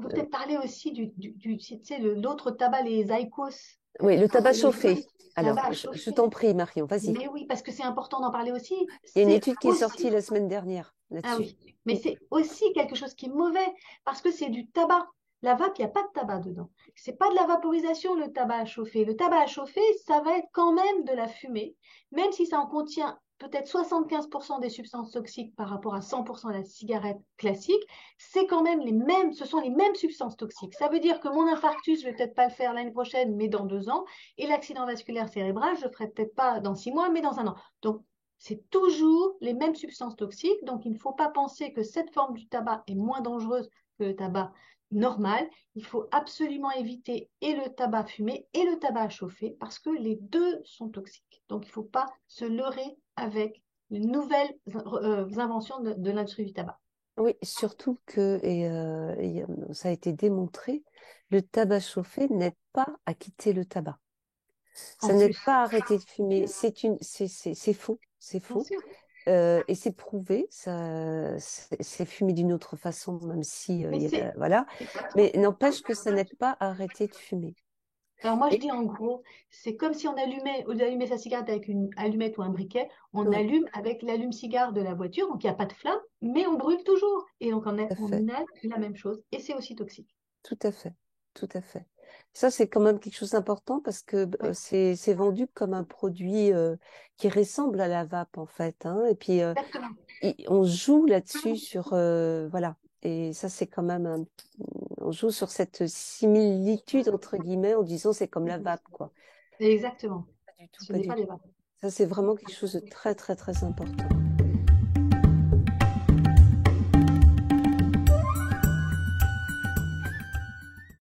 peut peut-être parler aussi tu sais, l'autre tabac, les IQOS. Oui, le tabac Le chauffé. Alors, tabac je chauffé. t'en prie, Marion, vas-y. Mais oui, parce que c'est important d'en parler aussi. Il y a une C'est étude qui est sortie aussi, la semaine dernière ah là-dessus. oui, mais Mm. c'est aussi quelque chose qui est mauvais parce que c'est du tabac. La vape, il n'y a pas de tabac dedans. C'est pas de la vaporisation, le tabac à chauffer. Le tabac à chauffer, ça va être quand même de la fumée, même si ça en contient peut-être 75% des substances toxiques par rapport à 100% de la cigarette classique, c'est quand même les mêmes, ce sont les mêmes substances toxiques. Ça veut dire que mon infarctus, je vais peut-être pas le faire l'année prochaine, mais dans 2 ans, et l'accident vasculaire cérébral, je le ferai peut-être pas dans 6 mois, mais dans un an. Donc, c'est toujours les mêmes substances toxiques, donc il ne faut pas penser que cette forme du tabac est moins dangereuse que le tabac normal. Il faut absolument éviter et le tabac fumé et le tabac à chauffer parce que les deux sont toxiques. Donc il ne faut pas se leurrer avec les nouvelles inventions de l'industrie du tabac. Oui, surtout que, ça a été démontré, le tabac chauffé n'aide pas à quitter le tabac. En Ça n'aide plus, pas à arrêter de fumer. C'est faux, c'est bien faux. sûr. Et c'est prouvé, ça, c'est fumé d'une autre façon, même si, Mais c'est voilà. exactement. Mais n'empêche que ça n'aide pas à arrêter de fumer. Alors moi je Et, dis en gros, c'est comme si on allumait, au lieu d'allumer sa cigarette avec une allumette ou un briquet, on ouais, allume avec l'allume-cigare de la voiture, donc il n'y a pas de flamme, mais on brûle toujours. Et donc tout à on fait, inhale la même chose, et c'est aussi toxique. tout à fait, tout à fait. Ça, c'est quand même quelque chose d'important parce que Oui, c'est vendu comme un produit qui ressemble à la vape, en fait, hein. Et puis, exactement. on joue là-dessus sur, voilà. Et ça, c'est quand même on joue sur cette similitude, entre guillemets, en disant c'est comme la vape, quoi. Exactement. Pas du tout, Ce pas n'est du pas tout. des vapeurs. Ça, c'est vraiment quelque chose de très, très, très important.